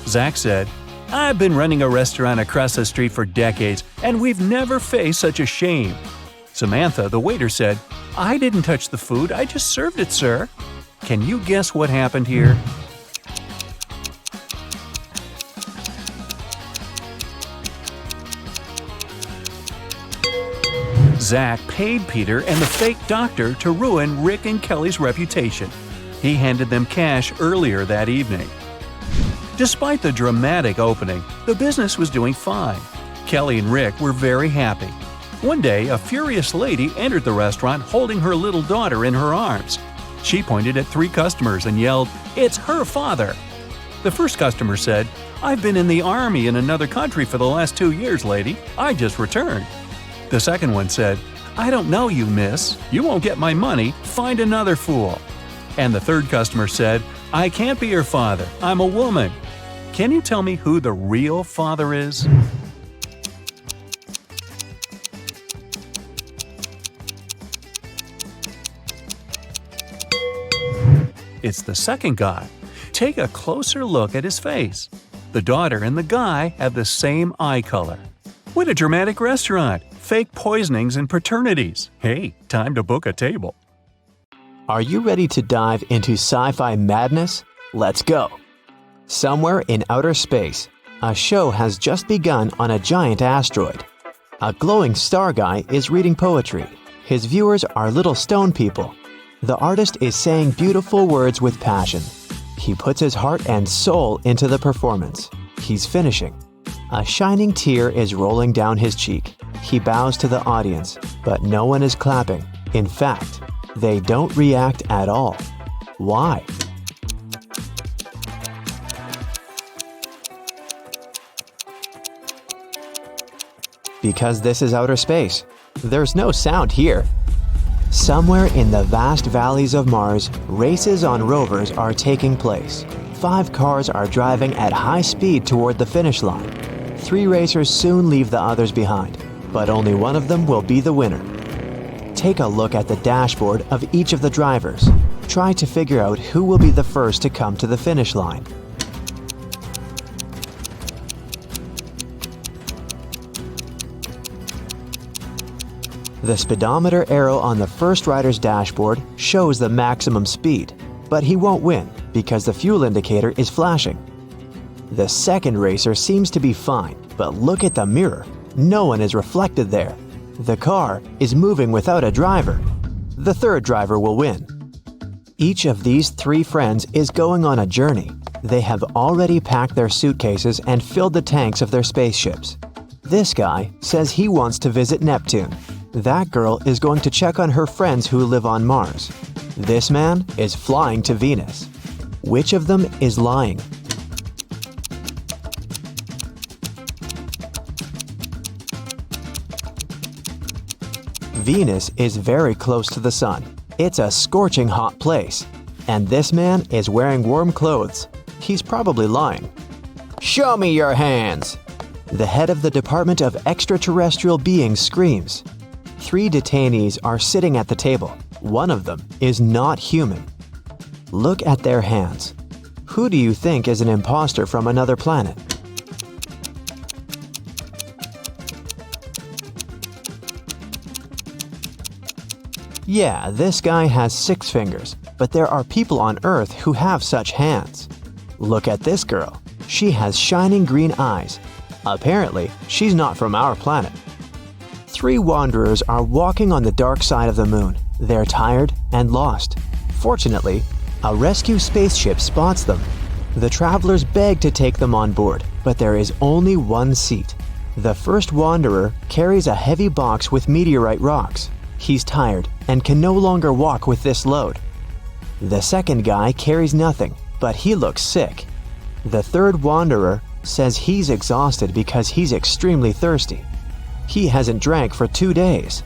Zach said, "I've been running a restaurant across the street for decades, and we've never faced such a shame." Samantha, the waiter, said, "I didn't touch the food, I just served it, sir." Can you guess what happened here? Zach paid Peter and the fake doctor to ruin Rick and Kelly's reputation. He handed them cash earlier that evening. Despite the dramatic opening, the business was doing fine. Kelly and Rick were very happy. One day, a furious lady entered the restaurant holding her little daughter in her arms. She pointed at 3 customers and yelled, "It's her father!" The first customer said, "I've been in the army in another country for the last 2 years, lady. I just returned." The second one said, "I don't know you, miss. You won't get my money. Find another fool." And the third customer said, "I can't be your father. I'm a woman." Can you tell me who the real father is? It's the second guy. Take a closer look at his face. The daughter and the guy have the same eye color. What a dramatic restaurant! Fake poisonings and paternities. Hey, time to book a table. Are you ready to dive into sci-fi madness? Let's go! Somewhere in outer space, a show has just begun on a giant asteroid. A glowing star guy is reading poetry. His viewers are little stone people. The artist is saying beautiful words with passion. He puts his heart and soul into the performance. He's finishing. A shining tear is rolling down his cheek. He bows to the audience, but no one is clapping. In fact, they don't react at all. Why? Because this is outer space. There's no sound here. Somewhere in the vast valleys of Mars, races on rovers are taking place. 5 cars are driving at high speed toward the finish line. 3 racers soon leave the others behind, but only one of them will be the winner. Take a look at the dashboard of each of the drivers. Try to figure out who will be the first to come to the finish line. The speedometer arrow on the first rider's dashboard shows the maximum speed, but he won't win because the fuel indicator is flashing. The second racer seems to be fine, but look at the mirror. No one is reflected there. The car is moving without a driver. The third driver will win. Each of these 3 friends is going on a journey. They have already packed their suitcases and filled the tanks of their spaceships. This guy says he wants to visit Neptune. That girl is going to check on her friends who live on Mars. This man is flying to Venus. Which of them is lying? Venus is very close to the sun. It's a scorching hot place. And this man is wearing warm clothes. He's probably lying. Show me your hands! The head of the Department of Extraterrestrial Beings screams. 3 detainees are sitting at the table. One of them is not human. Look at their hands. Who do you think is an imposter from another planet? Yeah, this guy has 6 fingers, but there are people on Earth who have such hands. Look at this girl. She has shining green eyes. Apparently, she's not from our planet. 3 wanderers are walking on the dark side of the moon. They're tired and lost. Fortunately, a rescue spaceship spots them. The travelers beg to take them on board, but there is only one seat. The first wanderer carries a heavy box with meteorite rocks. He's tired and can no longer walk with this load. The second guy carries nothing, but he looks sick. The third wanderer says he's exhausted because he's extremely thirsty. He hasn't drank for 2 days.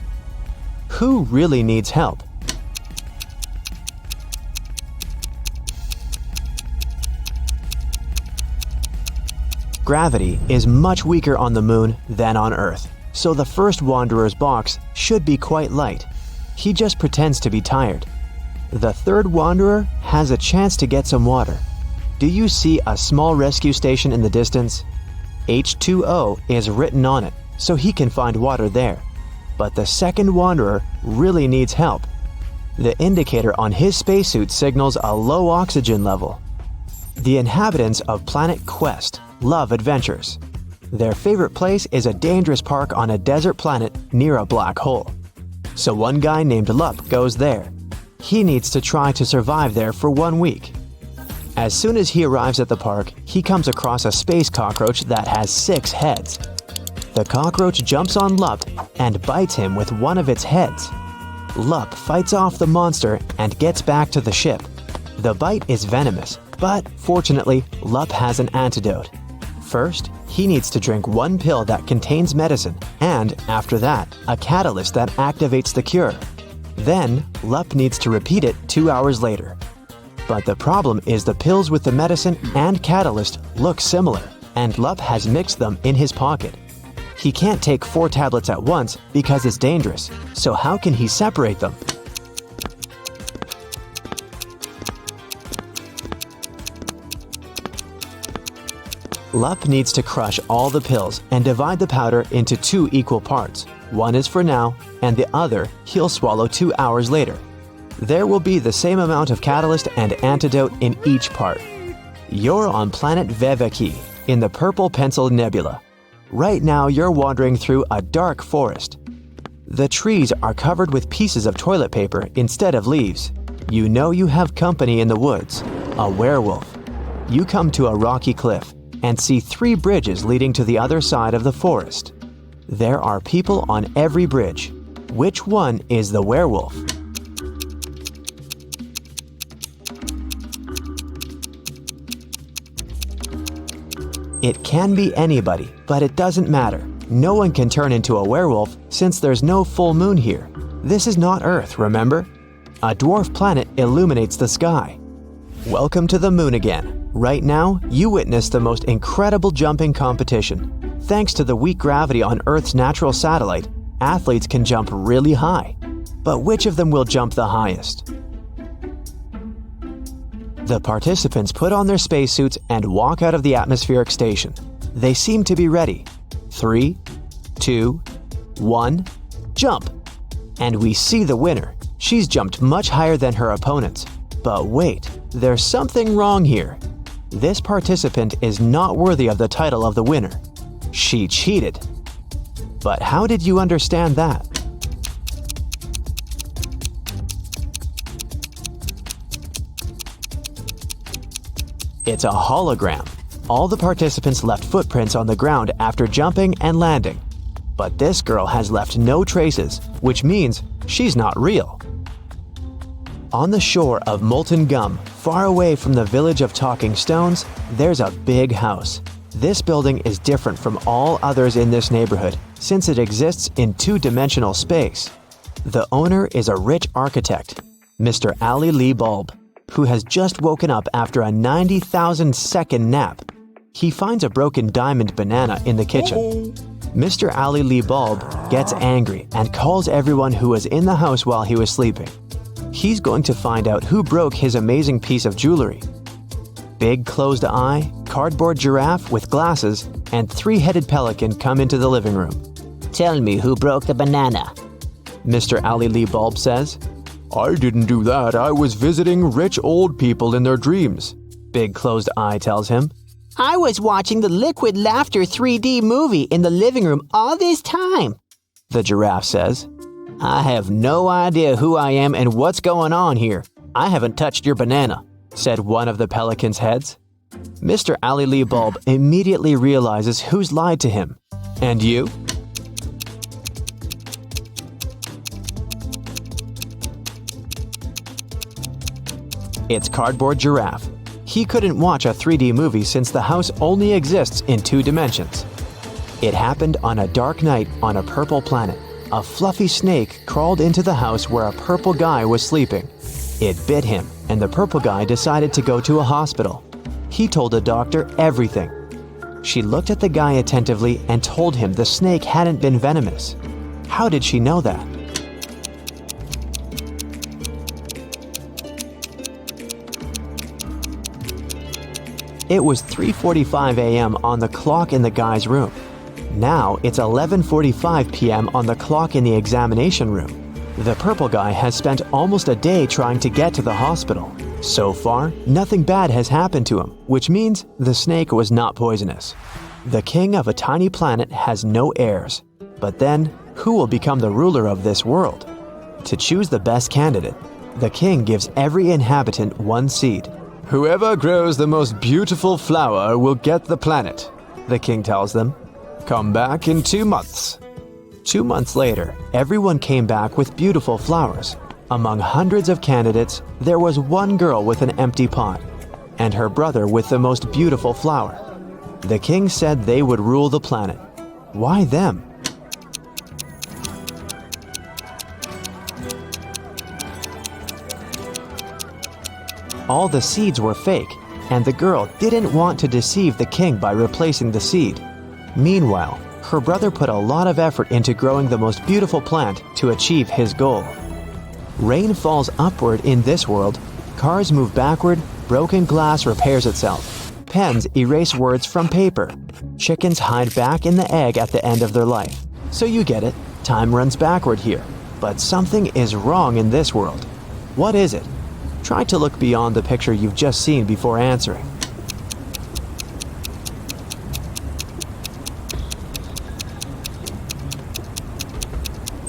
Who really needs help? Gravity is much weaker on the moon than on Earth, so the first wanderer's box should be quite light. He just pretends to be tired. The third wanderer has a chance to get some water. Do you see a small rescue station in the distance? H2O is written on it, so he can find water there. But the second wanderer really needs help. The indicator on his spacesuit signals a low oxygen level. The inhabitants of Planet Quest love adventures. Their favorite place is a dangerous park on a desert planet near a black hole. So one guy named Lup goes there. He needs to try to survive there for 1 week. As soon as he arrives at the park, he comes across a space cockroach that has 6 heads. The cockroach jumps on Lup and bites him with one of its heads. Lup fights off the monster and gets back to the ship. The bite is venomous, but fortunately, Lup has an antidote. First, he needs to drink 1 pill that contains medicine, and after that, a catalyst that activates the cure. Then, Lup needs to repeat it 2 hours later. But the problem is the pills with the medicine and catalyst look similar, and Lup has mixed them in his pocket. He can't take 4 tablets at once because it's dangerous, so how can he separate them? Lup needs to crush all the pills and divide the powder into 2 equal parts. One is for now, and the other he'll swallow 2 hours later. There will be the same amount of catalyst and antidote in each part. You're on planet Veveki, in the Purple Pencil Nebula. Right now you're wandering through a dark forest. The trees are covered with pieces of toilet paper instead of leaves. You know you have company in the woods, a werewolf. You come to a rocky cliff and see 3 bridges leading to the other side of the forest. There are people on every bridge. Which one is the werewolf? It can be anybody, but it doesn't matter. No one can turn into a werewolf since there's no full moon here. This is not Earth, remember? A dwarf planet illuminates the sky. Welcome to the moon again. Right now, you witness the most incredible jumping competition. Thanks to the weak gravity on Earth's natural satellite, athletes can jump really high. But which of them will jump the highest? The participants put on their spacesuits and walk out of the atmospheric station. They seem to be ready. 3, 2, 1, jump! And we see the winner. She's jumped much higher than her opponents. But wait, there's something wrong here. This participant is not worthy of the title of the winner. She cheated. But how did you understand that? It's a hologram. All the participants left footprints on the ground after jumping and landing. But this girl has left no traces, which means she's not real. On the shore of Molten Gum, far away from the village of Talking Stones, there's a big house. This building is different from all others in this neighborhood since it exists in 2-dimensional space. The owner is a rich architect, Mr. Ali Lee Bulb, who has just woken up after a 90,000-second nap. He finds a broken diamond banana in the kitchen. Mr. Ali Lee Bulb gets angry and calls everyone who was in the house while he was sleeping. He's going to find out who broke his amazing piece of jewelry. Big closed eye, cardboard giraffe with glasses, and 3-headed pelican come into the living room. Tell me who broke the banana. Mr. Ali Lee Bulb says. I didn't do that. I was visiting rich old people in their dreams, Big Closed Eye tells him. I was watching the Liquid Laughter 3D movie in the living room all this time, the giraffe says. I have no idea who I am and what's going on here. I haven't touched your banana, said one of the pelican's heads. Mr. Ali Lee Bulb immediately realizes who's lied to him. And you? It's Cardboard Giraffe. He couldn't watch a 3D movie since the house only exists in 2 dimensions. It happened on a dark night on a purple planet. A fluffy snake crawled into the house where a purple guy was sleeping. It bit him, and the purple guy decided to go to a hospital. He told the doctor everything. She looked at the guy attentively and told him the snake hadn't been venomous. How did she know that? It was 3:45 a.m. on the clock in the guy's room. Now it's 11:45 p.m. on the clock in the examination room. The purple guy has spent almost a day trying to get to the hospital. So far, nothing bad has happened to him, which means the snake was not poisonous. The king of a tiny planet has no heirs. But then, who will become the ruler of this world? To choose the best candidate, the king gives every inhabitant 1 seed. Whoever grows the most beautiful flower will get the planet, the king tells them. Come back in 2 months. 2 months later, everyone came back with beautiful flowers. Among hundreds of candidates, there was one girl with an empty pot, and her brother with the most beautiful flower. The king said they would rule the planet. Why them? All the seeds were fake, and the girl didn't want to deceive the king by replacing the seed. Meanwhile, her brother put a lot of effort into growing the most beautiful plant to achieve his goal. Rain falls upward in this world, cars move backward, broken glass repairs itself, pens erase words from paper. Chickens hide back in the egg at the end of their life. So you get it, time runs backward here. But something is wrong in this world. What is it? Try to look beyond the picture you've just seen before answering.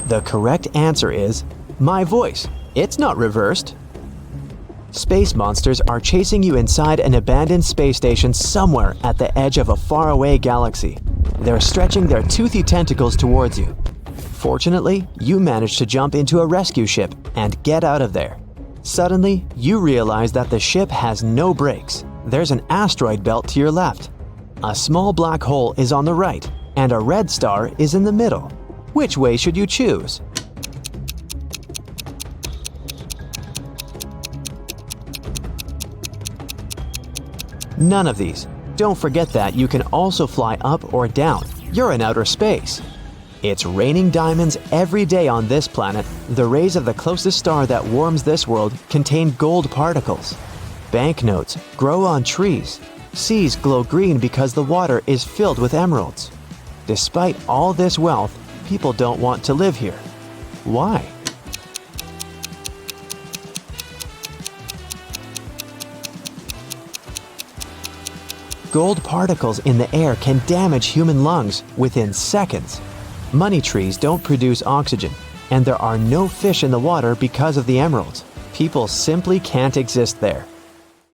The correct answer is my voice. It's not reversed. Space monsters are chasing you inside an abandoned space station somewhere at the edge of a faraway galaxy. They're stretching their toothy tentacles towards you. Fortunately, you manage to jump into a rescue ship and get out of there. Suddenly, you realize that the ship has no brakes. There's an asteroid belt to your left. A small black hole is on the right, and a red star is in the middle. Which way should you choose? None of these. Don't forget that you can also fly up or down. You're in outer space. It's raining diamonds every day on this planet. The rays of the closest star that warms this world contain gold particles. Banknotes grow on trees. Seas glow green because the water is filled with emeralds. Despite all this wealth, people don't want to live here. Why? Gold particles in the air can damage human lungs within seconds. Money trees don't produce oxygen, and there are no fish in the water because of the emeralds. People simply can't exist there.